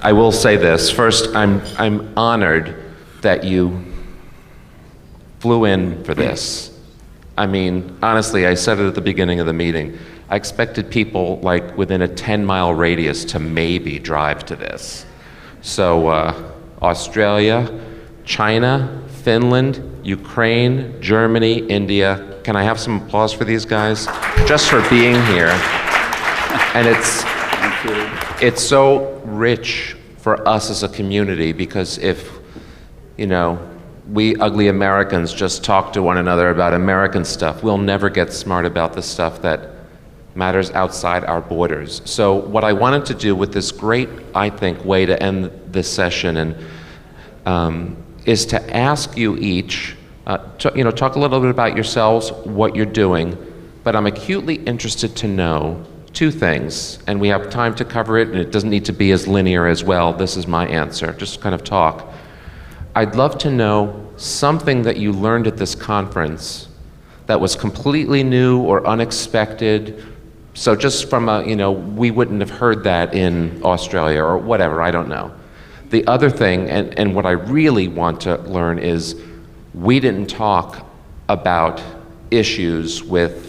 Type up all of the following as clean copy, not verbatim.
I will say this. First, I'm honored that you flew in for this. I mean, honestly, I said it at the beginning of the meeting. I expected people like within a 10-mile radius to maybe drive to this. So Australia, China, Finland, Ukraine, Germany, India. Can I have some applause for these guys? Just for being here. And it's so rich for us as a community, because if, you know, we ugly Americans just talk to one another about American stuff, we'll never get smart about the stuff that matters outside our borders. So what I wanted to do with this great, I think, way to end this session and is to ask you each, to, talk a little bit about yourselves, what you're doing, but I'm acutely interested to know two things, and we have time to cover it, and it doesn't need to be as linear as, well, this is my answer, just kind of talk. I'd love to know something that you learned at this conference that was completely new or unexpected. So just from a, we wouldn't have heard that in Australia or whatever, I don't know. The other thing, and what I really want to learn is, we didn't talk about issues with,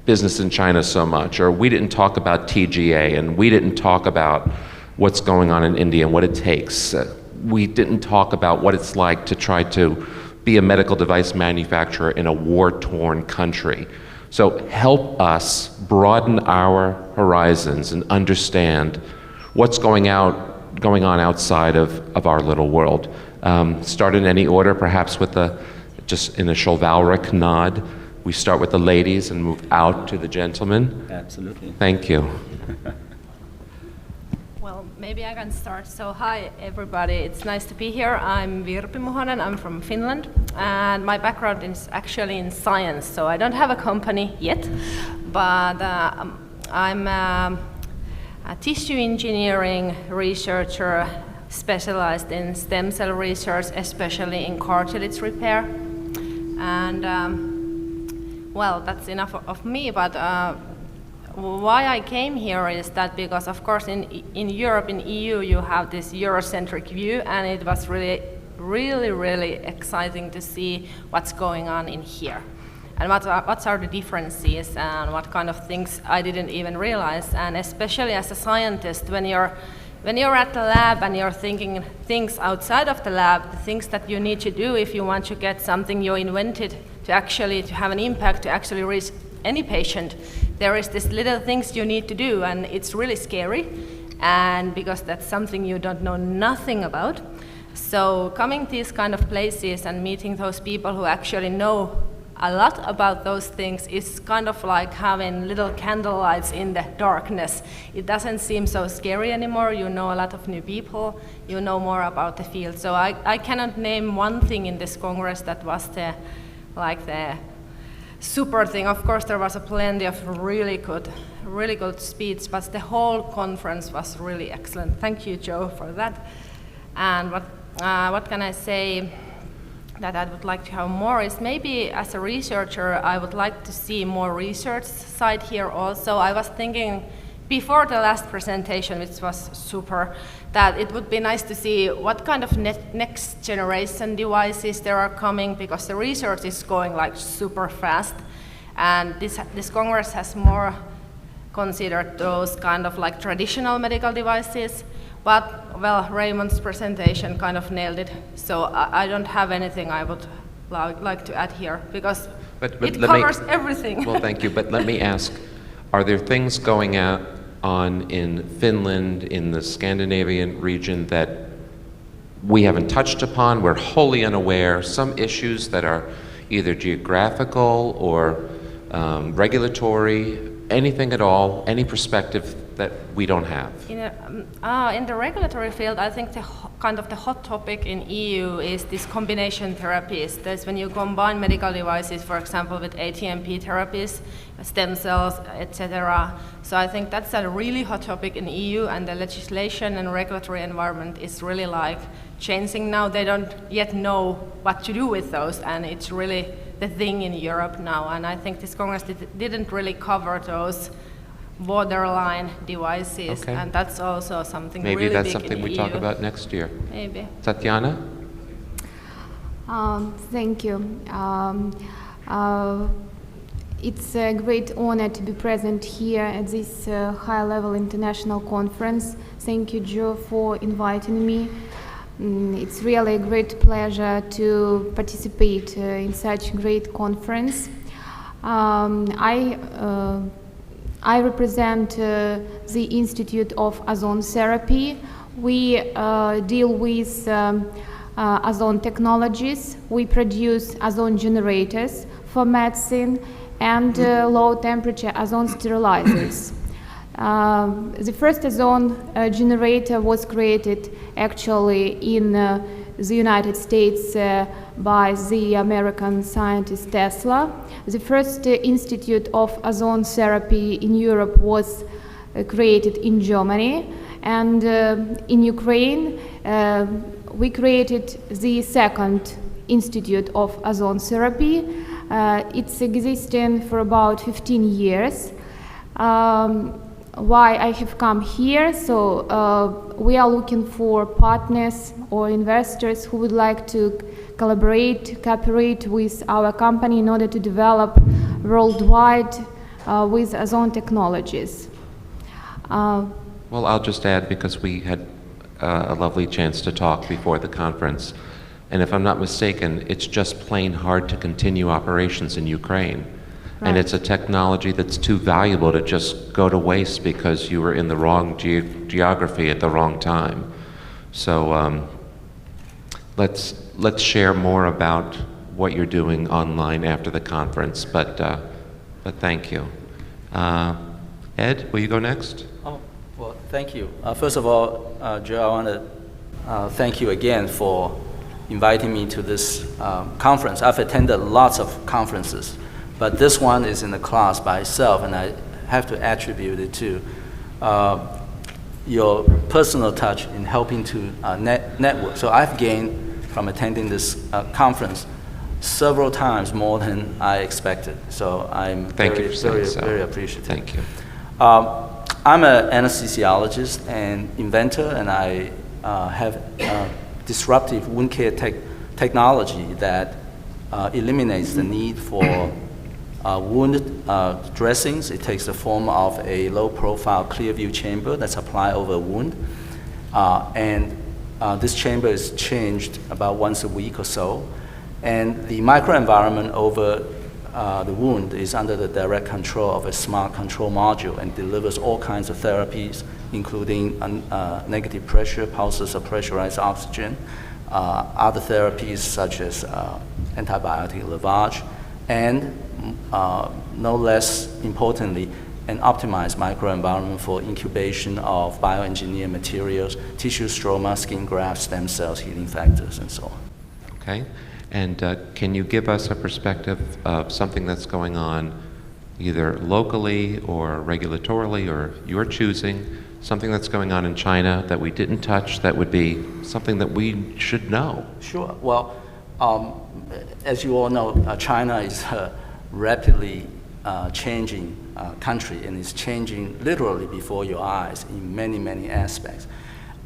business in China so much, or we didn't talk about TGA, and we didn't talk about what's going on in India and what it takes. We didn't talk about what it's like to try to be a medical device manufacturer in a war-torn country. So help us broaden our horizons and understand what's going on outside of our little world. Start in any order, perhaps with just in a chivalric nod. We start with the ladies and move out to the gentlemen. Absolutely. Thank you. Well, maybe I can start. So hi, everybody. It's nice to be here. I'm Virpi Muhonen. I'm from Finland, and my background is actually in science. So I don't have a company yet, but I'm a tissue engineering researcher specialized in stem cell research, especially in cartilage repair. And well, that's enough of me, but why I came here is that because, of course, in Europe, in EU, you have this Eurocentric view, and it was really exciting to see what's going on in here. And what are the differences and what kind of things I didn't even realize. And especially as a scientist, when you're at the lab and you're thinking things outside of the lab, the things that you need to do if you want to get something you invented to have an impact, to actually reach any patient, there is this little things you need to do, and it's really scary, and because that's something you don't know nothing about. So coming to these kind of places and meeting those people who actually know a lot about those things is kind of like having little candlelights in the darkness. It doesn't seem so scary anymore. You know a lot of new people, you know more about the field. So I cannot name one thing in this Congress that was the super thing. Of course, there was plenty of really good speeches, but the whole conference was really excellent. Thank you, Joe, for that. And what can I say that I would like to have more is, maybe as a researcher, I would like to see more research side here also. I was thinking before the last presentation, which was super, that it would be nice to see what kind of next generation devices there are coming, because the research is going like super fast, and this Congress has more considered those kind of like traditional medical devices. But, well, Raymond's presentation kind of nailed it, so I don't have anything I would like to add here, because it covers everything. Well, thank you, but let me ask, are there things going on in Finland, in the Scandinavian region, that we haven't touched upon, we're wholly unaware, some issues that are either geographical or regulatory, anything at all, any perspective that we don't have? In the regulatory field, I think the hot topic in EU is this combination therapies. That's when you combine medical devices, for example, with ATMP therapies, stem cells, etc. So I think that's a really hot topic in EU, and the legislation and regulatory environment is really like changing now. They don't yet know what to do with those, and it's really the thing in Europe now. And I think this Congress didn't really cover those borderline devices, Okay. and that's also something Maybe really that's big something in we EU. talk about next year. Maybe. Tetyana? Thank you. It's a great honor to be present here at this high-level international conference. Thank you, Joe, for inviting me. It's really a great pleasure to participate in such a great conference. I represent the Institute of Ozone Therapy. We deal with ozone technologies. We produce ozone generators for medicine and low-temperature ozone sterilizers. The first ozone generator was created actually in the United States by the American scientist Tesla. The first Institute of Ozone Therapy in Europe was created in Germany, and in Ukraine we created the second Institute of Ozone Therapy. It's existing for about 15 years. Why I have come here? So we are looking for partners or investors who would like to cooperate with our company in order to develop worldwide with ozone technologies. Well, I'll just add, because we had a lovely chance to talk before the conference, and if I'm not mistaken, it's just plain hard to continue operations in Ukraine. Right. And it's a technology that's too valuable to just go to waste because you were in the wrong geography at the wrong time. So let's share more about what you're doing online after the conference. But thank you. Ed, will you go next? Oh, well, thank you. First of all, Joe, I want to thank you again for inviting me to this conference. I've attended lots of conferences, but this one is in the class by itself, and I have to attribute it to your personal touch in helping to network. So I've gained from attending this conference several times more than I expected. So I'm very appreciative. Thank you. I'm an anesthesiologist and inventor, and I have disruptive wound care technology that eliminates the need for wound dressings. It takes the form of a low-profile clear-view chamber that's applied over a wound. This chamber is changed about once a week or so. And the microenvironment over the wound is under the direct control of a smart control module and delivers all kinds of therapies, including negative pressure, pulses of pressurized oxygen, other therapies such as antibiotic lavage, and no less importantly, an optimized microenvironment for incubation of bioengineered materials, tissue stroma, skin grafts, stem cells, healing factors, and so on. Okay. And can you give us a perspective of something that's going on either locally or regulatorily or your choosing, something that's going on in China that we didn't touch that would be something that we should know? Sure. Well, as you all know, China is a rapidly changing country, and it's changing literally before your eyes in many, many aspects.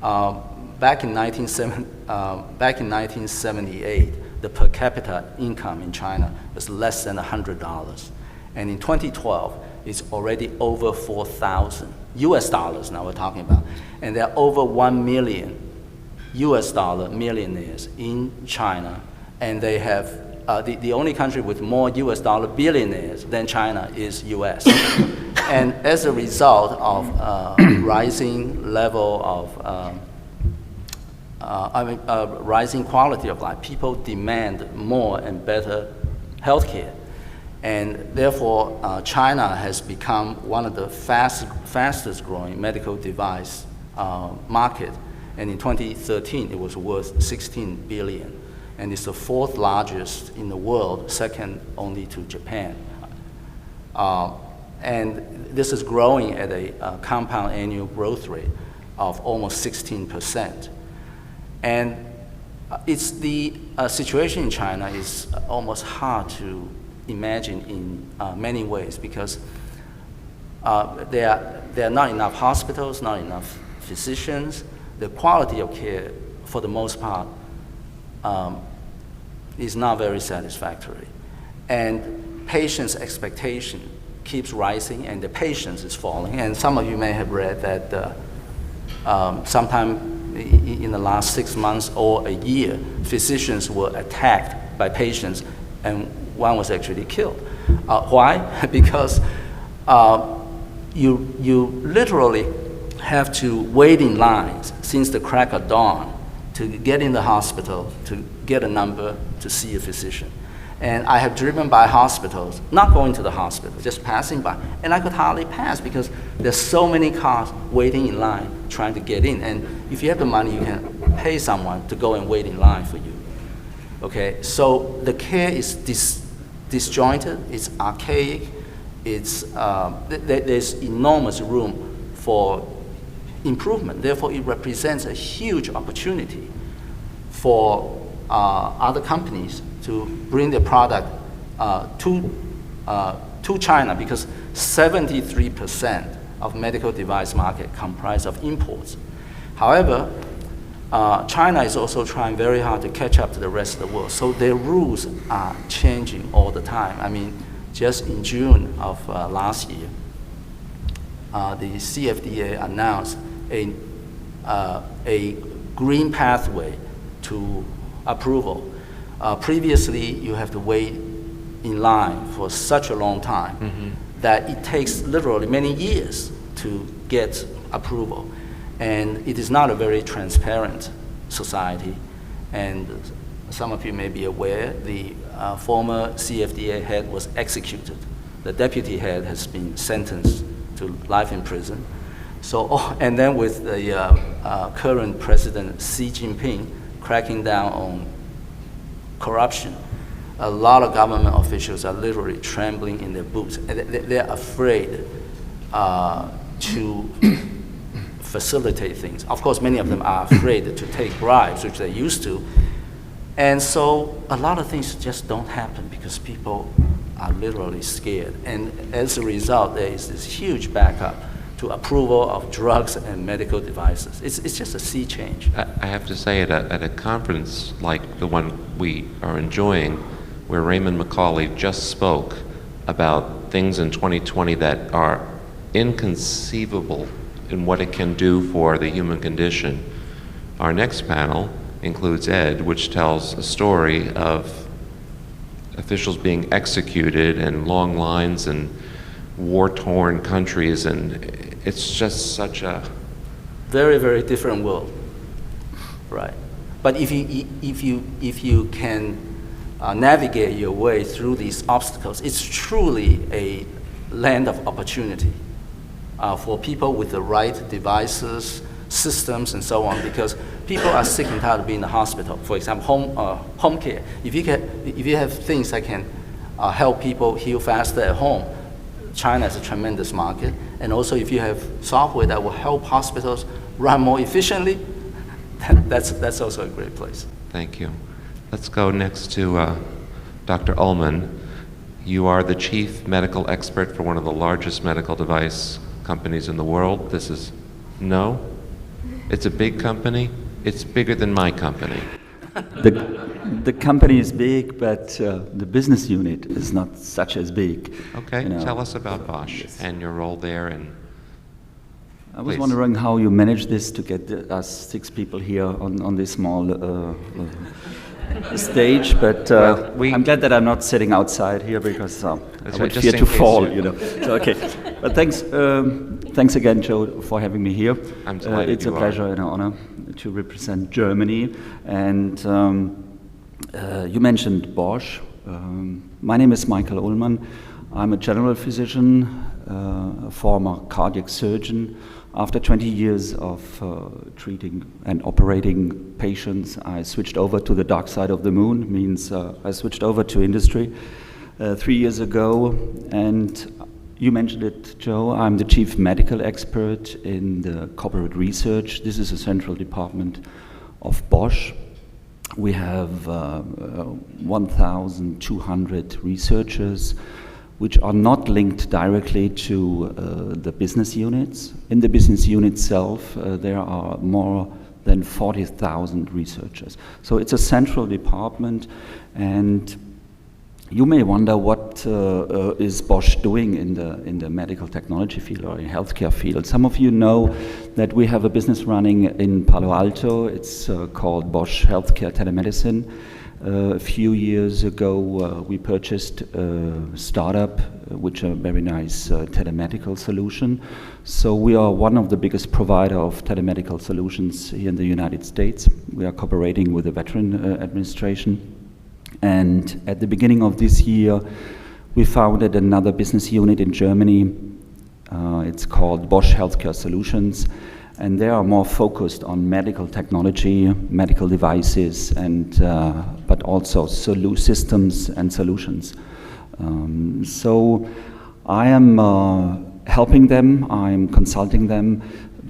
Back in 1978, the per capita income in China was less than $100. And in 2012, it's already over 4,000 US dollars now we're talking about. And there are over 1 million US dollar millionaires in China. And they have, the only country with more US dollar billionaires than China is US. And as a result of rising level of rising quality of life, people demand more and better healthcare. And therefore, China has become one of the fastest growing medical device market. And in 2013, it was worth 16 billion. And it's the fourth largest in the world, second only to Japan. And this is growing at a compound annual growth rate of almost 16%. And it's the situation in China is almost hard to imagine in many ways, because There are not enough hospitals, not enough physicians. The quality of care, for the most part, is not very satisfactory. And patients' expectation keeps rising, and the patience is falling. And some of you may have read that sometime in the last 6 months or a year, physicians were attacked by patients, and one was actually killed. Why? Because you literally have to wait in lines since the crack of dawn to get in the hospital, to get a number, to see a physician. And I have driven by hospitals, not going to the hospital, just passing by, and I could hardly pass because there's so many cars waiting in line trying to get in. And if you have the money, you can pay someone to go and wait in line for you. Okay, so the care is disjointed, it's archaic, there's enormous room for improvement. Therefore, it represents a huge opportunity for other companies to bring their product to China, because 73% of medical device market comprise of imports. However, China is also trying very hard to catch up to the rest of the world. So their rules are changing all the time. I mean, just in June of last year, the CFDA announced a green pathway to approval. Previously, you have to wait in line for such a long time that it takes literally many years to get approval. And it is not a very transparent society. And some of you may be aware, the former CFDA head was executed. The deputy head has been sentenced to life in prison. So, and then with the current president, Xi Jinping, cracking down on corruption, a lot of government officials are literally trembling in their boots. And they're afraid to facilitate things. Of course, many of them are afraid to take bribes, which they used to. And so a lot of things just don't happen because people are literally scared. And as a result, there is this huge backup to approval of drugs and medical devices. It's just a sea change. I have to say, at a conference like the one we are enjoying, where Raymond McCauley just spoke about things in 2020 that are inconceivable in what it can do for the human condition, our next panel includes Ed, which tells a story of officials being executed and long lines in war-torn countries, and it's just such a very, very different world, right? But if you can navigate your way through these obstacles, it's truly a land of opportunity for people with the right devices, systems, and so on, because people are sick and tired of being in the hospital. For example, home care. If you have things that can help people heal faster at home, China is a tremendous market. And also, if you have software that will help hospitals run more efficiently, that's also a great place. Thank you. Let's go next to Dr. Ullmann. You are the chief medical expert for one of the largest medical device companies in the world. This is, no? It's a big company? It's bigger than my company. The company is big, but the business unit is not such as big. Okay, you know. Tell us about Bosch Yes. and your role there. And I was please. wondering how you managed this to get us 6 people here on this small stage, but Well, I'm glad that I'm not sitting outside here because I That's would right, just fear in to case fall, you- you know. So, okay, but thanks again, Joe, for having me here. I'm delighted it's a you are. pleasure and an honor to represent Germany. And you mentioned Bosch. My name is Michael Ullmann. I'm a general physician, a former cardiac surgeon. After 20 years of treating and operating patients, I switched over to the dark side of the moon, means I switched over to industry 3 years ago. And you mentioned it, Joe, I'm the chief medical expert in the corporate research. This is a central department of Bosch. We have 1,200 researchers. which are not linked directly to the business units. In the business unit itself, there are more than 40,000 researchers. So it's a central department, and you may wonder what is Bosch doing in the medical technology field or in healthcare field. Some of you know that we have a business running in Palo Alto. It's called Bosch Healthcare Telemedicine. A few years ago, we purchased a startup, which a very nice telemedical solution. So we are one of the biggest provider of telemedical solutions here in the United States. We are cooperating with the Veteran Administration. And at the beginning of this year, we founded another business unit in Germany. It's called Bosch Healthcare Solutions, and they are more focused on medical technology, medical devices, and but also systems and solutions. So I am helping them, I'm consulting them,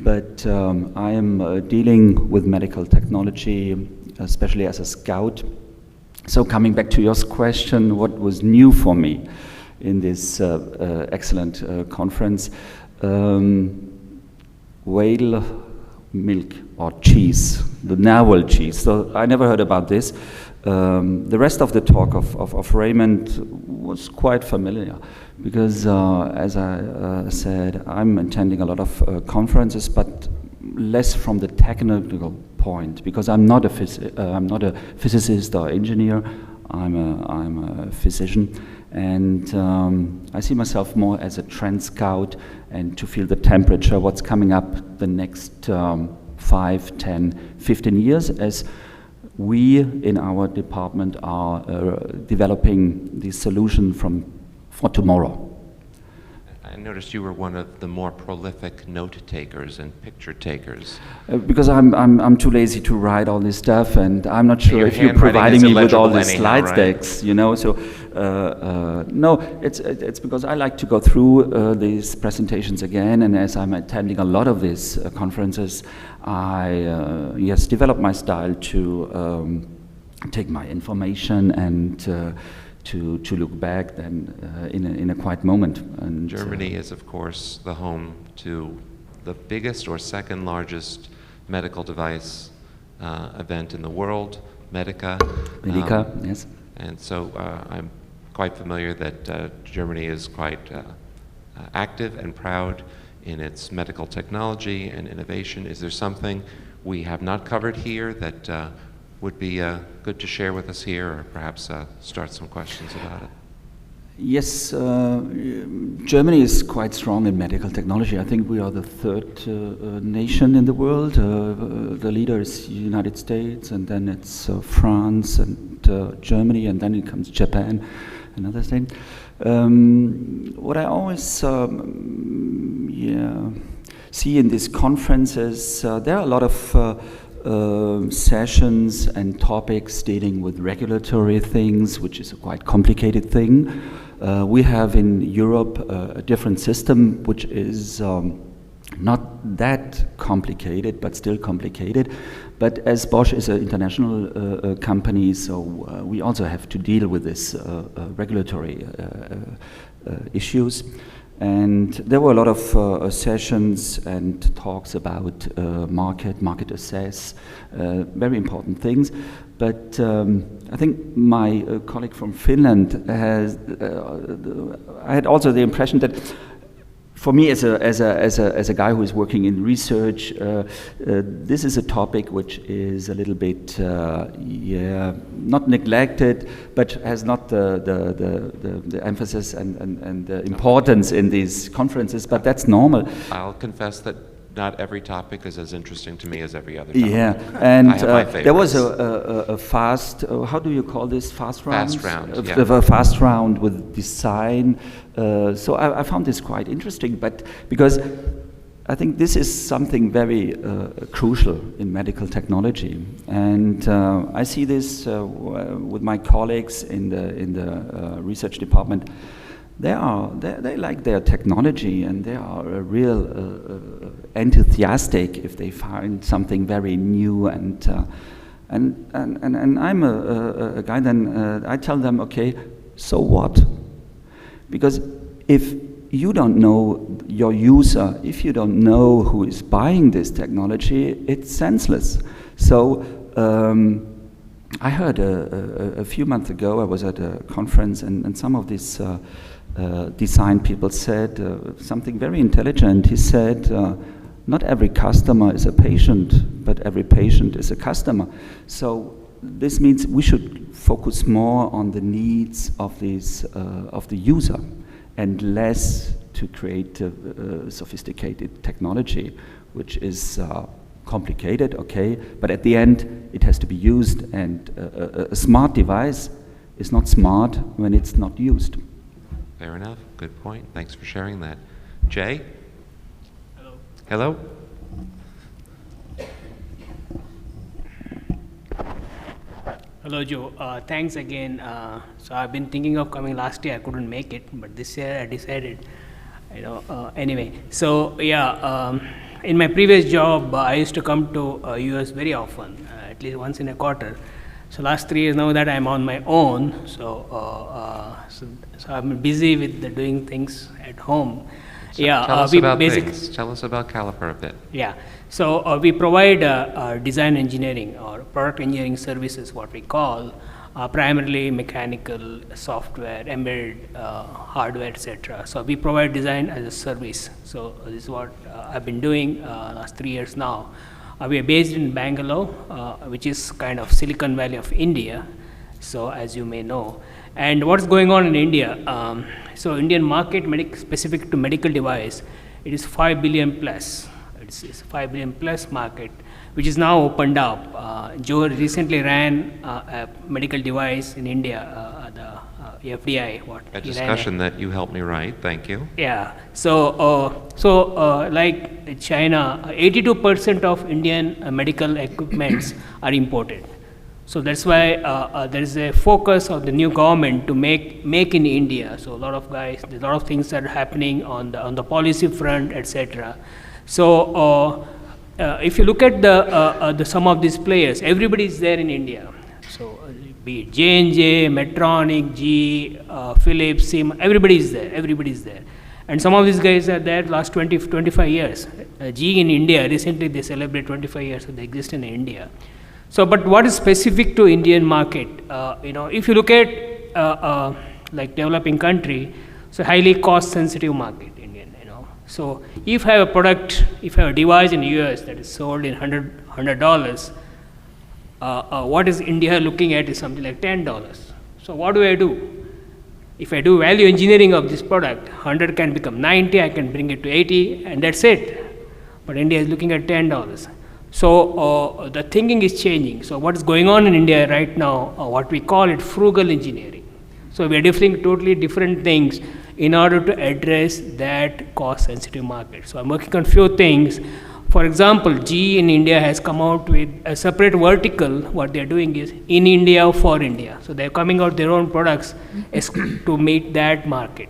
but I am dealing with medical technology, especially as a scout. So coming back to your question, what was new for me in this excellent conference? Whale milk or cheese, the narwhal cheese. So I never heard about this. The rest of the talk of Raymond was quite familiar because, as I said, I'm attending a lot of conferences, but less from the technical point, because I'm not a physicist or engineer. I'm a physician, and I see myself more as a trend scout and to feel the temperature, what's coming up the next 5, 10, 15 years, as we in our department are developing the solution for tomorrow. I noticed you were one of the more prolific note takers and picture takers. Because I'm too lazy to write all this stuff, and I'm not sure Your if you're handwriting providing is me with all the illegible slide anyhow, right? decks, you know. So no, it's because I like to go through these presentations again, and as I'm attending a lot of these conferences, I develop my style to take my information and to look back then in a quiet moment. And Germany is, of course, the home to the biggest or second largest medical device event in the world, Medica. Yes. And so I'm quite familiar that Germany is quite active and proud in its medical technology and innovation. Is there something we have not covered here that would be good to share with us here, or perhaps start some questions about it? Yes, Germany is quite strong in medical technology. I think we are the third nation in the world. The leader is the United States, and then it's France and Germany, and then it comes Japan, another thing. What I always see in these conferences, there are a lot of sessions and topics dealing with regulatory things, which is a quite complicated thing. We have in Europe a different system, which is not that complicated, but still complicated. But as Bosch is an international company, so we also have to deal with this regulatory issues. And there were a lot of sessions and talks about market assess, very important things. But I think my colleague from Finland has, I had also the impression that for me as a guy who is working in research, this is a topic which is a little bit, not neglected, but has not the emphasis and the importance in these conferences, but that's normal. I'll confess that not every topic is as interesting to me as every other topic. Yeah, and I have my there was favorites. a fast, how do you call this, fast round? Fast round, yeah. A fast round with design. So I found this quite interesting, but because I think this is something very crucial in medical technology, and I see this with my colleagues in the research department. They like their technology, and they are real enthusiastic if they find something very new, and I'm a guy. Then I tell them, okay, so what? Because if you don't know your user, if you don't know who is buying this technology, it's senseless. So I heard a few months ago, I was at a conference, and some of these design people said something very intelligent. He said, not every customer is a patient, but every patient is a customer. So this means we should focus more on the needs of the user and less to create sophisticated technology, which is complicated, okay, but at the end it has to be used, and a smart device is not smart when it's not used. Fair enough. Good point. Thanks for sharing that. Jay? Hello? Hello, Joe. Thanks again. So I've been thinking of coming last year. I couldn't make it, but this year I decided, anyway. So yeah, in my previous job, I used to come to US very often, at least once in a quarter. So last 3 years now that I'm on my own, so I've been busy with doing things at home. So yeah, tell us about things. Tell us about Caliper a bit. Yeah, so we provide design engineering or product engineering services, what we call, primarily mechanical, software, embedded hardware, etc. So we provide design as a service. So this is what I've been doing last 3 years now. We are based in Bangalore, which is kind of Silicon Valley of India, so as you may know. And what's going on in India? So Indian market, specific to medical device, it is 5 billion plus. It's 5 billion plus market, which is now opened up. Joe recently ran a medical device in India, the FDI. A discussion that you helped me write, thank you. Yeah, so like China, 82% of Indian medical equipments are imported. So that's why there is a focus of the new government to make in India. So a lot of things are happening on the policy front, etc. So if you look at the some of these players, everybody is there in India. So be it J&J, Medtronic, GE, Philips, Siemens, everybody is there. And some of these guys are there last 25 years. GE in India, recently they celebrate 25 years of the existence in India. So, but what is specific to Indian market? If you look at like developing country, so highly cost sensitive market, Indian. So if I have a product, if I have a device in US that is sold in $100, what is India looking at is something like $10. So what do? If I do value engineering of this product, 100 can become 90, I can bring it to 80, and that's it. But India is looking at $10. So the thinking is changing. So what is going on in India right now, what we call it frugal engineering. So we are doing totally different things in order to address that cost sensitive market. So I'm working on few things. For example, GE in India has come out with a separate vertical. What they're doing is in India for India. So they're coming out their own products to meet that market.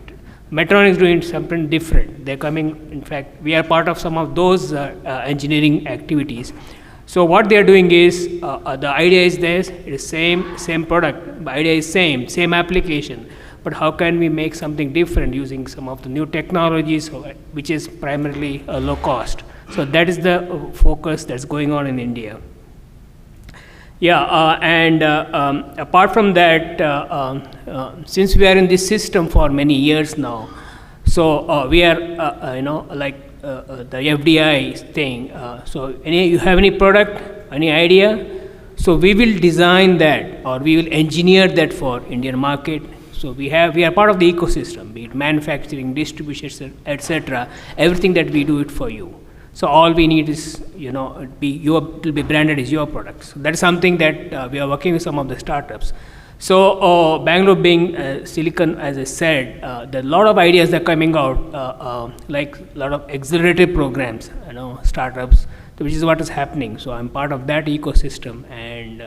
Medtronic is doing something different. They're coming, in fact, we are part of some of those engineering activities. So what they're doing is, the idea is this, it is same product, the idea is same application, but how can we make something different using some of the new technologies, which is primarily low cost. So that is the focus that's going on in India. Yeah, and apart from that, since we are in this system for many years now, so we are, the FDI thing. So you have any product, any idea? So we will design that, or we will engineer that for Indian market. So we are part of the ecosystem, be it manufacturing, distribution, etc. Everything that we do it for you. So all we need is, it will be branded as your products. So that is something that we are working with some of the startups. So Bangalore being Silicon, as I said, there are a lot of ideas that are coming out, like a lot of accelerated programs, startups, which is what is happening. So I'm part of that ecosystem, and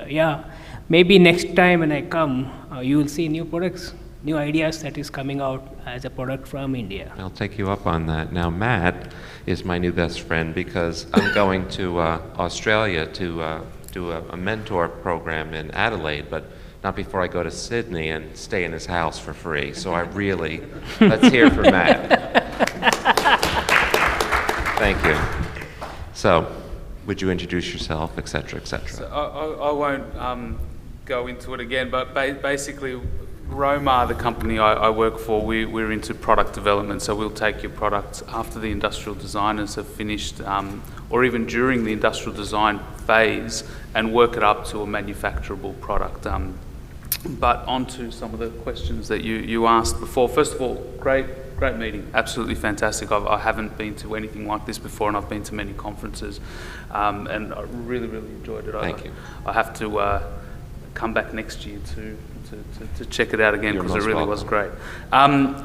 maybe next time when I come, you will see new products, new ideas that is coming out as a product from India. I'll take you up on that. Now, Matt is my new best friend because I'm going to Australia to do a mentor program in Adelaide, but not before I go to Sydney and stay in his house for free. So I really, let's hear from Matt. Thank you. So, would you introduce yourself, et cetera, et cetera? So I won't go into it again, but basically, Roma, the company I work for, we're into product development. So we'll take your products after the industrial designers have finished, or even during the industrial design phase, and work it up to a manufacturable product. But on to some of the questions that you asked before. First of all, great meeting, absolutely fantastic. I haven't been to anything like this before, and I've been to many conferences, and I really enjoyed it. Thank you. I have to come back next year to check it out again, because it really was great. I'm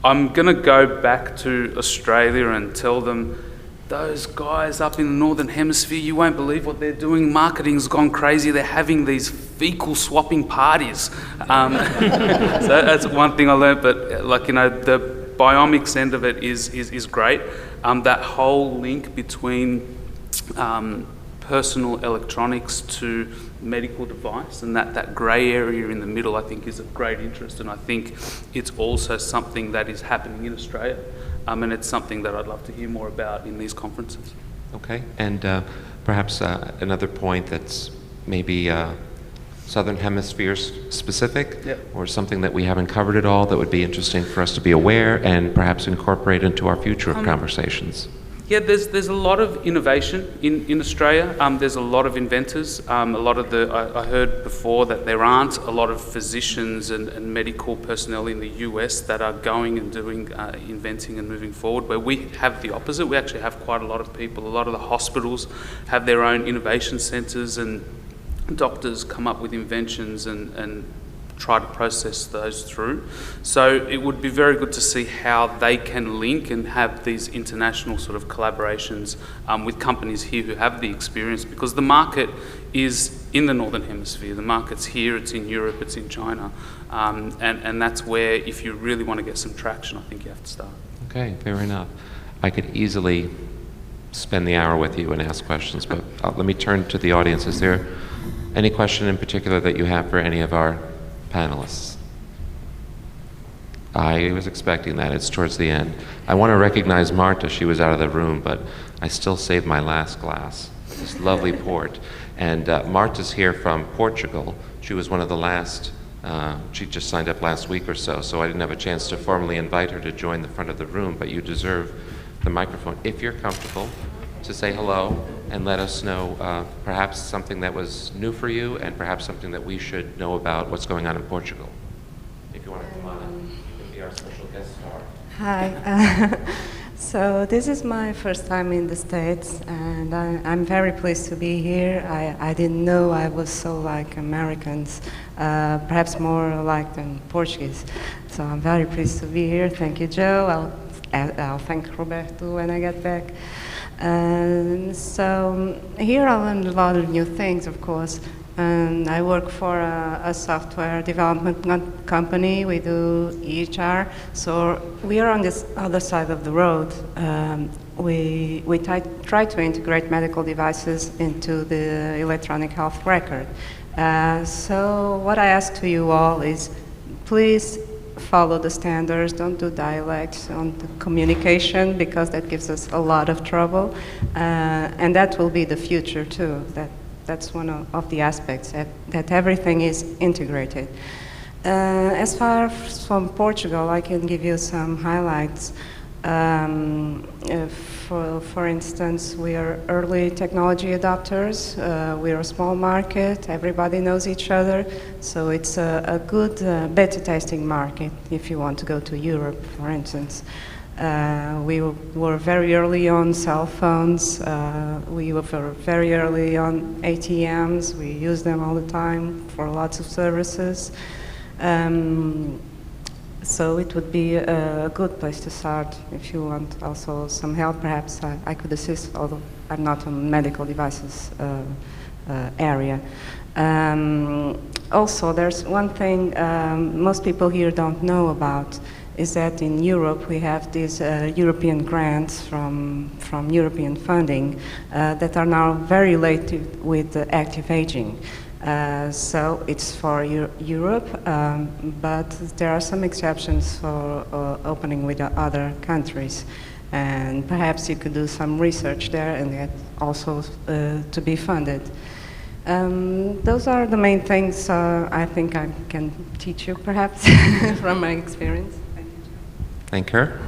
going to go back to Australia and tell them, those guys up in the Northern Hemisphere, you won't believe what they're doing. Marketing's gone crazy. They're having these fecal swapping parties. So that's one thing I learned, but like, the biomics end of it is great. That whole link between personal electronics to medical device, and that grey area in the middle, I think, is of great interest, and I think it's also something that is happening in Australia, and it's something that I'd love to hear more about in these conferences. Okay, and perhaps another point that's maybe Southern Hemisphere specific, Yep. or something that we haven't covered at all that would be interesting for us to be aware and perhaps incorporate into our future conversations. Yeah, there's a lot of innovation in Australia. There's a lot of inventors. A lot of I heard before that there aren't a lot of physicians and medical personnel in the US that are going and doing inventing and moving forward, where we have the opposite. We actually have quite a lot of people. A lot of the hospitals have their own innovation centres, and doctors come up with inventions and try to process those through. So it would be very good to see how they can link and have these international sort of collaborations with companies here who have the experience, because the market is in the Northern Hemisphere. The market's here, it's in Europe, it's in China. And that's where, if you really want to get some traction, I think you have to start. Okay, fair enough. I could easily spend the hour with you and ask questions, but let me turn to the audience. Is there any question in particular that you have for any of our panelists? I was expecting that. It's towards the end. I want to recognize Marta. She was out of the room, but I still saved my last glass. This lovely port. And Marta's here from Portugal. She was one of the last, she just signed up last week or so I didn't have a chance to formally invite her to join the front of the room, but you deserve the microphone. If you're comfortable, to say hello and let us know perhaps something that was new for you, and perhaps something that we should know about what's going on in Portugal. If you want to come on up, you can be our special guest star. Hi. So this is my first time in the States, and I'm very pleased to be here. I didn't know I was so like Americans, perhaps more like than Portuguese. So I'm very pleased to be here. Thank you, Joe. I'll thank Roberto when I get back. So here I learned a lot of new things, of course. And I work for a software development company. We do EHR. So we are on this other side of the road. We try to integrate medical devices into the electronic health record. So what I ask to you all is, please follow the standards, don't do dialects on the communication, because that gives us a lot of trouble. And that will be the future too. That's one of the aspects, that everything is integrated. As far as from Portugal, I can give you some highlights. For instance, we are early technology adopters. We are a small market. Everybody knows each other. So it's a good beta testing market if you want to go to Europe, for instance. We were very early on cell phones. We were very early on ATMs. We use them all the time for lots of services. So it would be a good place to start. If you want also some help, perhaps I could assist, although I'm not on medical devices area. Also, there's one thing most people here don't know about, is that in Europe we have these European grants from European funding that are now very related with active aging. So it's for Europe, but there are some exceptions for opening with other countries. And perhaps you could do some research there and get also to be funded. Those are the main things I think I can teach you, perhaps, from my experience. Thank her.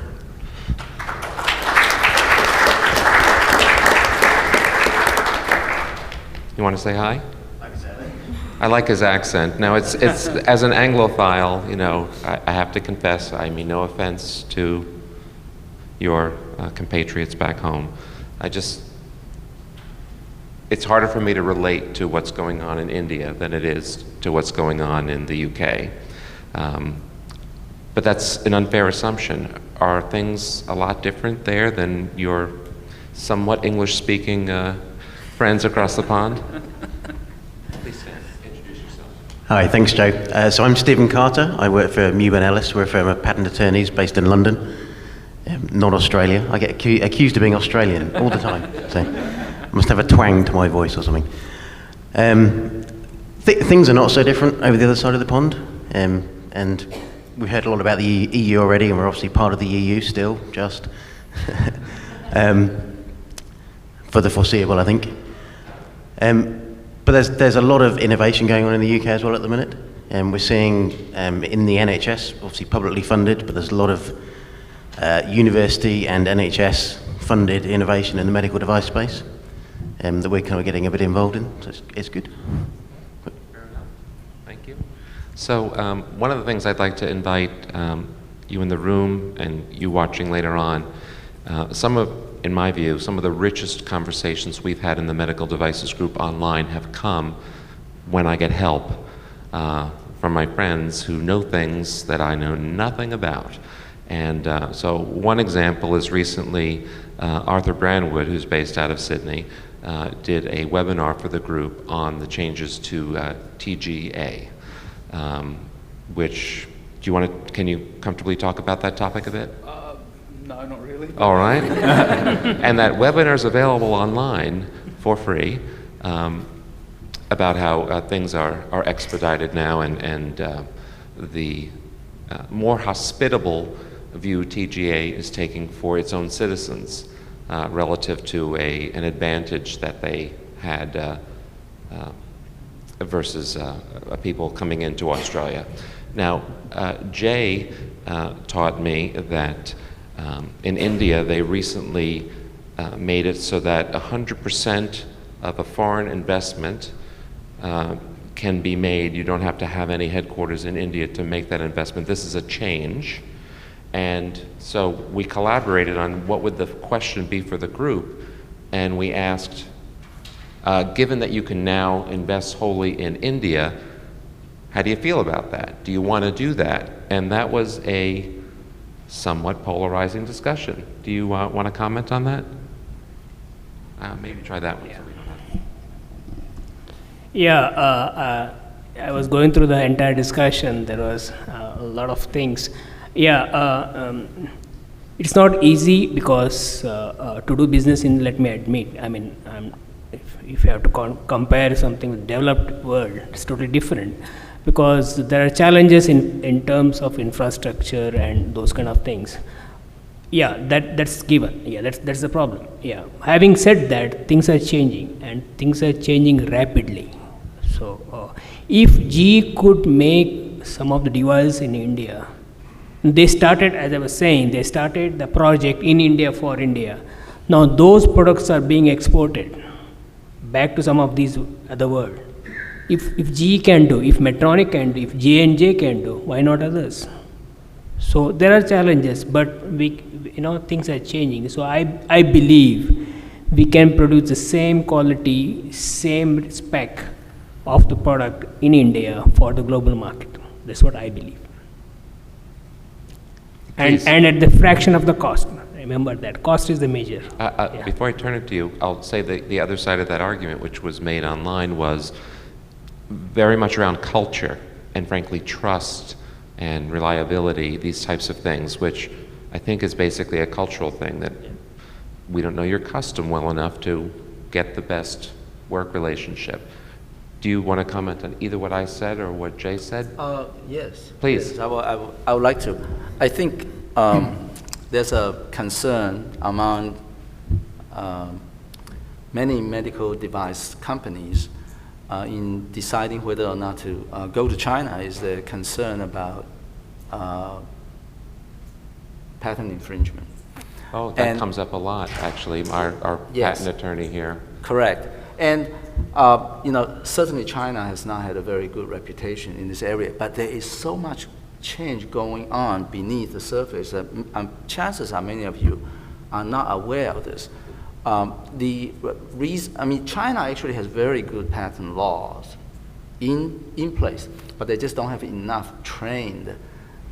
You want to say hi? I like his accent. Now, it's as an Anglophile, you know, I have to confess, I mean no offense to your compatriots back home. It's harder for me to relate to what's going on in India than it is to what's going on in the UK. But that's an unfair assumption. Are things a lot different there than your somewhat English-speaking friends across the pond? Please stand. Introduce yourself. Hi, thanks, Joe. So I'm Stephen Carter. I work for Muhonen Ellis. We're a firm of patent attorneys based in London, not Australia. I get accused of being Australian all the time. So I must have a twang to my voice or something. Things are not so different over the other side of the pond. And we've heard a lot about the EU already, and we're obviously part of the EU still, just. For the foreseeable, I think. But there's a lot of innovation going on in the UK as well at the minute. We're seeing in the NHS, obviously publicly funded, but there's a lot of university and NHS funded innovation in the medical device space that we're kind of getting a bit involved in, so it's good. Fair enough. Thank you. So one of the things I'd like to invite you in the room and you watching later on, in my view, some of the richest conversations we've had in the medical devices group online have come when I get help from my friends who know things that I know nothing about. And so one example is recently Arthur Brandwood, who's based out of Sydney, did a webinar for the group on the changes to TGA, which, can you comfortably talk about that topic a bit? No, not really. All right. And that webinar is available online for free about how things are expedited now and the more hospitable view TGA is taking for its own citizens relative to an advantage that they had versus people coming into Australia. Now, Jay taught me that in India, they recently made it so that 100% of a foreign investment can be made. You don't have to have any headquarters in India to make that investment. This is a change. And so we collaborated on what would the question be for the group. And we asked, given that you can now invest wholly in India, how do you feel about that? Do you want to do that? And that was a somewhat polarizing discussion. Do you want to comment on that? Maybe try that one. Yeah. So we don't have... Yeah, I was going through the entire discussion. There was a lot of things. Yeah, it's not easy because to do business in, let me admit, I mean, if you have to compare something with developed world, it's totally different. Because there are challenges in terms of infrastructure and those kind of things. Yeah, that's given. Yeah, that's the problem. Yeah. Having said that, things are changing and things are changing rapidly. So if GE could make some of the devices in India, they started, as I was saying, they started the project in India for India. Now those products are being exported back to some of these other world. If GE can do, if Medtronic can do, if J&J can do, why not others? So there are challenges, but things are changing. So I believe we can produce the same quality, same spec of the product in India for the global market. That's what I believe. And at the fraction of the cost. Remember that cost is the major. Yeah. Before I turn it to you, I'll say that the other side of that argument, which was made online, was very much around culture and frankly trust and reliability, these types of things, which I think is basically a cultural thing, that we don't know your custom well enough to get the best work relationship. Do you want to comment on either what I said or what Jay said? Yes. Please. Yes, I would like to. I think there's a concern among many medical device companies in deciding whether or not to go to China is the concern about patent infringement. Oh, that comes up a lot, actually, our Yes. patent attorney here. Correct. And certainly China has not had a very good reputation in this area, but there is so much change going on beneath the surface that chances are many of you are not aware of this. China actually has very good patent laws in place, but they just don't have enough trained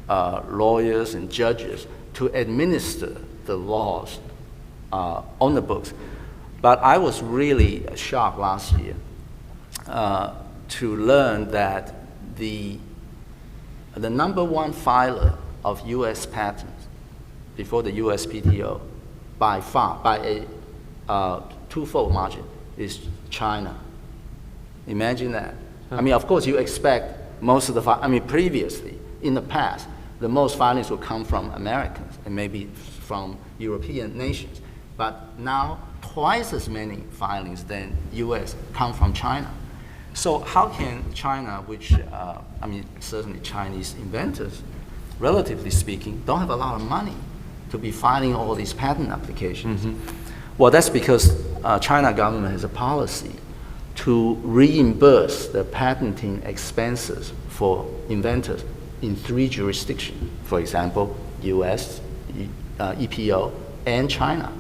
lawyers and judges to administer the laws on the books. But I was really shocked last year to learn that the number one filer of U.S. patents before the USPTO, by far, by a twofold margin, is China. Imagine that. I mean, of course, you expect most of the previously, in the past, the most filings would come from Americans and maybe from European nations. But now, twice as many filings than U.S. come from China. So how can China, which, certainly Chinese inventors, relatively speaking, don't have a lot of money to be filing all these patent applications? Well, that's because China government has a policy to reimburse the patenting expenses for inventors in 3 jurisdictions. For example, U.S., EPO, and China.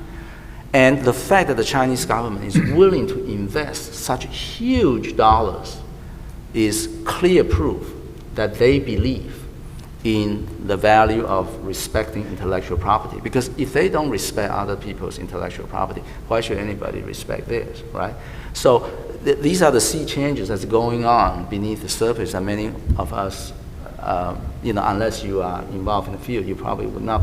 And the fact that the Chinese government is willing to invest such huge dollars is clear proof that they believe in the value of respecting intellectual property. Because if they don't respect other people's intellectual property, why should anybody respect theirs, right? So these are the sea changes that's going on beneath the surface, and many of us, unless you are involved in the field, you probably would not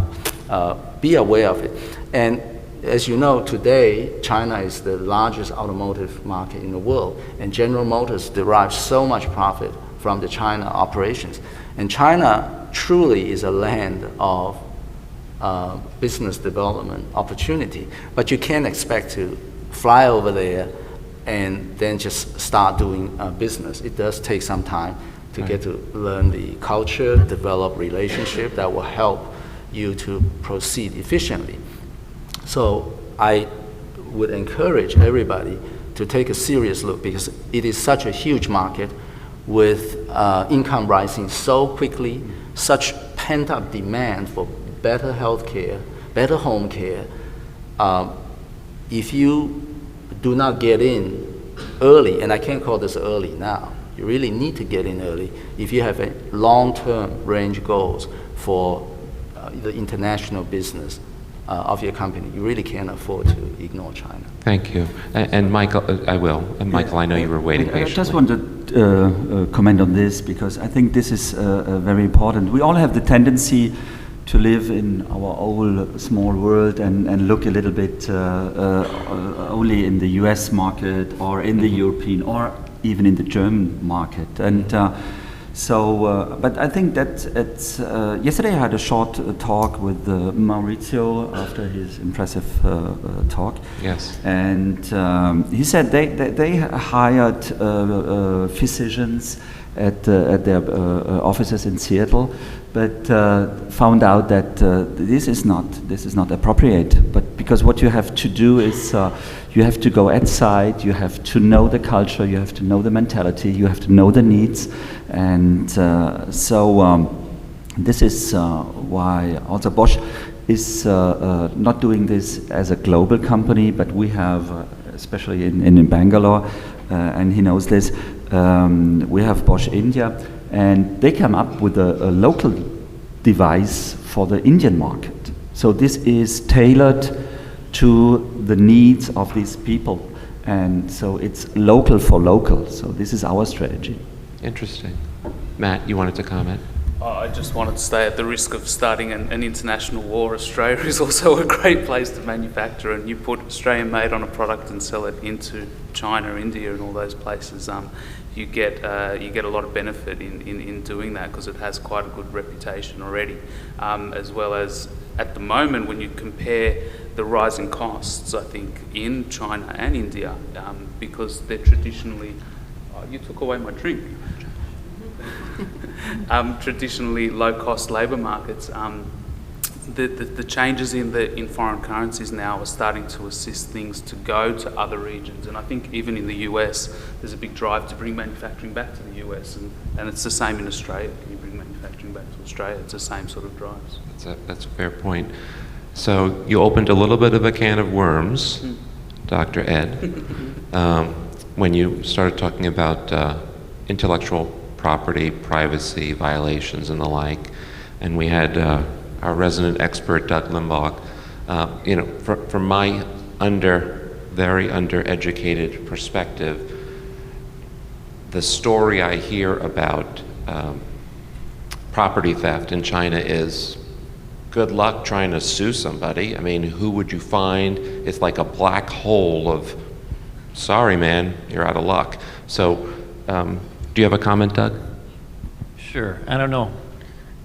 be aware of it. And as you know, today, China is the largest automotive market in the world, and General Motors derives so much profit from the China operations. And China truly is a land of business development opportunity, but you can't expect to fly over there and then just start doing business. It does take some time to get to learn the culture, develop relationship that will help you to proceed efficiently. So I would encourage everybody to take a serious look, because it is such a huge market with income rising so quickly, such pent-up demand for better health care, better home care. If you do not get in early, and I can't call this early now, you really need to get in early if you have a long-term range goals for the international business of your company. You really can't afford to ignore China. Thank you. And Michael, I will. And Michael, I know you were waiting patiently. I just want to comment on this, because I think this is very important. We all have the tendency to live in our own small world and look a little bit only in the US market or in the European or even in the German market. And but I think that yesterday I had a short talk with Maurizio after his impressive talk. Yes. And he said they hired physicians at their offices in Seattle, but found out that this is not appropriate. But because what you have to do is you have to go outside, you have to know the culture, you have to know the mentality, you have to know the needs, and this is why also Bosch is not doing this as a global company, but we have, especially in Bangalore, and he knows this, we have Bosch India, and they come up with a local device for the Indian market. So this is tailored to the needs of these people, and so it's local for local. So this is our strategy. Interesting. Matt, you wanted to comment? I just wanted to say, at the risk of starting an international war, Australia is also a great place to manufacture, and you put Australian-made on a product and sell it into China, India, and all those places. You get a lot of benefit in doing that, because it has quite a good reputation already, as well as at the moment when you compare the rising costs, I think, in China and India, because they're traditionally, you took away my drink. Traditionally low-cost labour markets. The changes in foreign currencies now are starting to assist things to go to other regions, and I think even in the US there's a big drive to bring manufacturing back to the US, and it's the same in Australia. Can you bring manufacturing back to Australia? It's the same sort of drives. That's a fair point. So you opened a little bit of a can of worms, Dr. Ed, when you started talking about intellectual property, privacy violations, and the like. And we had our resident expert, Doug Limbaugh. From my very undereducated perspective, the story I hear about property theft in China is good luck trying to sue somebody. I mean, who would you find? It's like a black hole of, sorry, man, you're out of luck. So, do you have a comment, Doug? Sure. I don't know.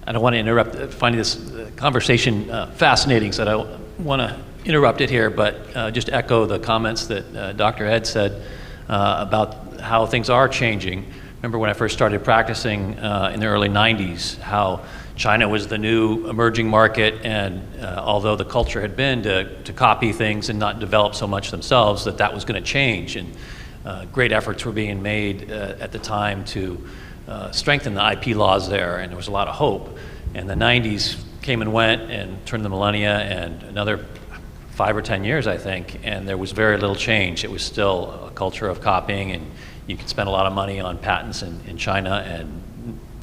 I don't want to interrupt finding this conversation fascinating, so I don't want to interrupt it here, but just echo the comments that Dr. Ed said about how things are changing. Remember when I first started practicing in the early 90s, how China was the new emerging market, and although the culture had been to copy things and not develop so much themselves, that was going to change. And great efforts were being made at the time to strengthen the IP laws there, and there was a lot of hope. And the 90s came and went and turned the millennia, and another 5 or 10 years, I think, and there was very little change. It was still a culture of copying, and you could spend a lot of money on patents in China and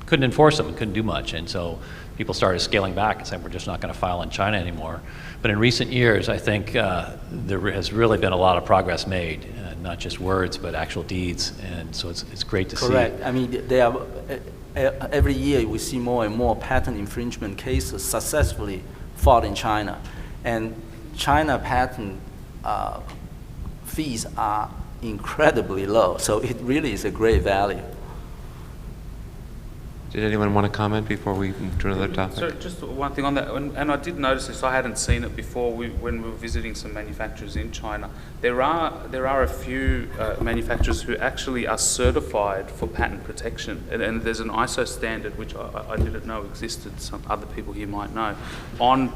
couldn't enforce them, couldn't do much. And so people started scaling back and saying, we're just not going to file in China anymore. But in recent years, I think there has really been a lot of progress made, not just words, but actual deeds. And so it's great to see. Correct. I mean, there are, every year we see more and more patent infringement cases successfully fought in China. And China patent fees are incredibly low. So it really is a great value. Did anyone want to comment before we move to another topic? So just one thing on that, and I did notice this, I hadn't seen it before when we were visiting some manufacturers in China. There are a few manufacturers who actually are certified for patent protection, and there's an ISO standard, which I didn't know existed, some other people here might know, on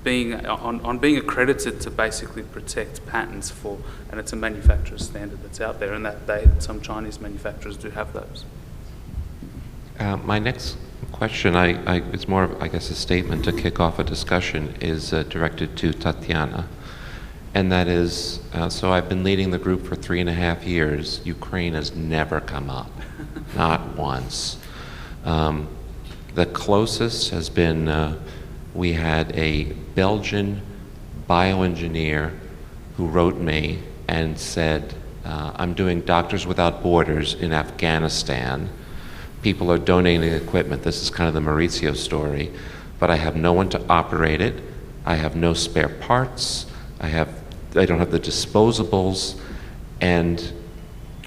being accredited to basically protect patents for, and it's a manufacturer standard that's out there, and that some Chinese manufacturers do have those. My next question, it's more of, I guess, a statement to kick off a discussion, is directed to Tetyana. And that is, so I've been leading the group for 3.5 years. Ukraine has never come up, not once. The closest has been, we had a Belgian bioengineer who wrote me and said, I'm doing Doctors Without Borders in Afghanistan. People are donating equipment. This is kind of the Maurizio story, but I have no one to operate it. I have no spare parts. I don't have the disposables, and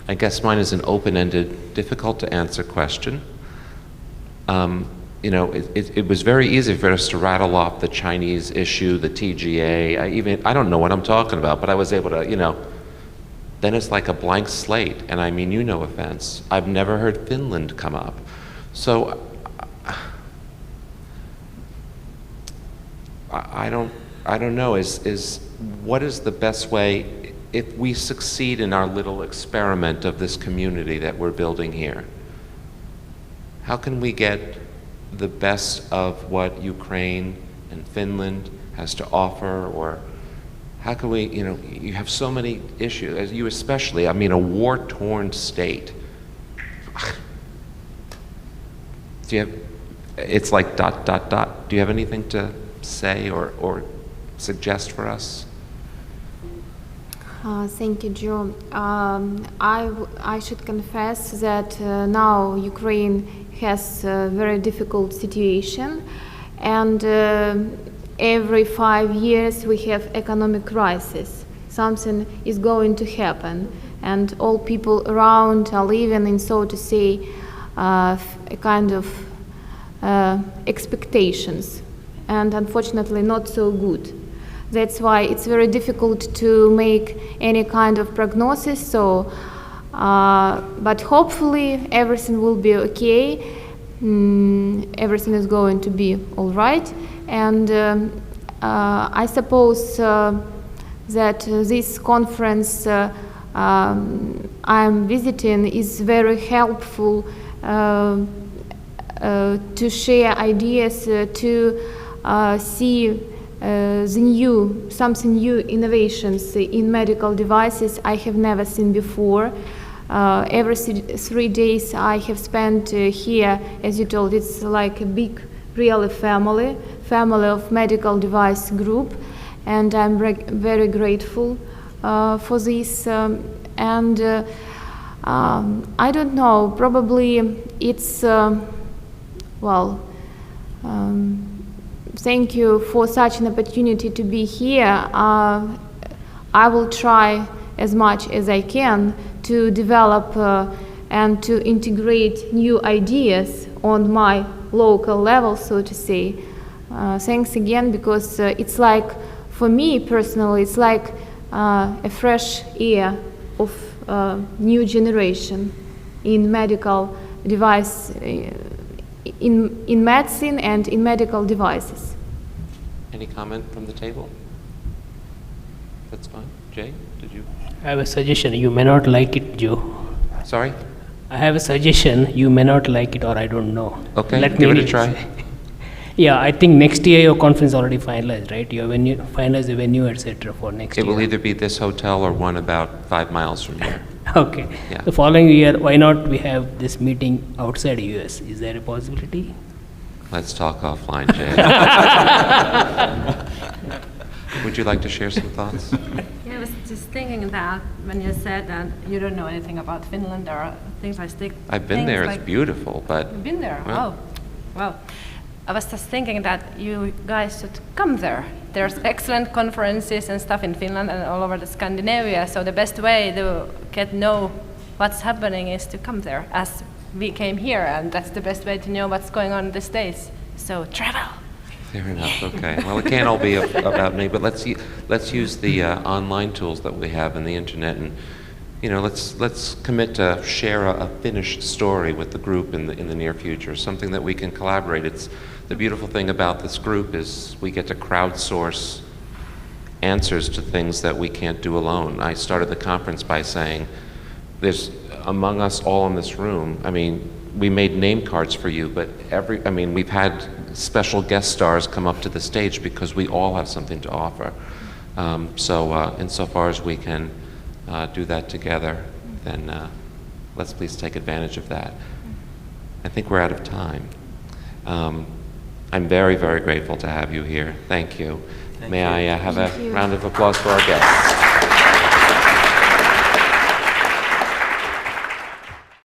I guess mine is an open-ended, difficult to answer question. It was very easy for us to rattle off the Chinese issue, the TGA. I don't know what I'm talking about, but I was able to, then it's like a blank slate, and I mean, no offense, I've never heard Finland come up. So I don't know, what is the best way, if we succeed in our little experiment of this community that we're building here, how can we get the best of what Ukraine and Finland has to offer, or how can we, you have so many issues, as you especially, a war-torn state. It's like ... Do you have anything to say or suggest for us? Thank you, Joe. I should confess that now Ukraine has a very difficult situation, and every 5 years we have economic crisis. Something is going to happen, and all people around are living in, so to say, a kind of expectations, and unfortunately not so good. That's why it's very difficult to make any kind of prognosis. So, but hopefully everything will be okay. Everything is going to be all right, and I suppose that this conference I'm visiting is very helpful to share ideas, to see something new innovations in medical devices I have never seen before. Every 3 days I have spent here, as you told, it's like a big, really family of medical device group, and I'm very grateful for this. I don't know, probably it's, thank you for such an opportunity to be here. I will try as much as I can to develop and to integrate new ideas on my local level, so to say. Thanks again, because it's like, for me personally, it's like a fresh air of new generation in medical device, in medicine and in medical devices. Any comment from the table? That's fine. Jay, did you? I have a suggestion. You may not like it, Joe. Sorry? I have a suggestion. You may not like it, or I don't know. Okay, Let give me it a try. Yeah, I think next year your conference already finalized, right? Your venue, finalized the venue, etc. for next It year. will either be this hotel or one about 5 miles from here. Okay. Yeah. The following year, why not we have this meeting outside US? Is there a possibility? Let's talk offline, Jay. Would you like to share some thoughts? Yeah, I was just thinking that when you said that you don't know anything about Finland or things like that. I've been there, it's beautiful, but... You've been there? Well. Oh, wow. I was just thinking that you guys should come there. There's excellent conferences and stuff in Finland and all over the Scandinavia, so the best way to get know what's happening is to come there, as we came here, and that's the best way to know what's going on in the States. So travel. Fair enough, okay. Well, it can't all be about me, but let's use the online tools that we have and the internet, and let's commit to share a finished story with the group in the near future, something that we can collaborate. It's the beautiful thing about this group is we get to crowdsource answers to things that we can't do alone. I started the conference by saying, there's among us all in this room, I mean, we made name cards for you, but we've had special guest stars come up to the stage because we all have something to offer. Insofar as we can do that together, then let's please take advantage of that. I think we're out of time. I'm very, very grateful to have you here. Thank you. May I have a round of applause for our guests?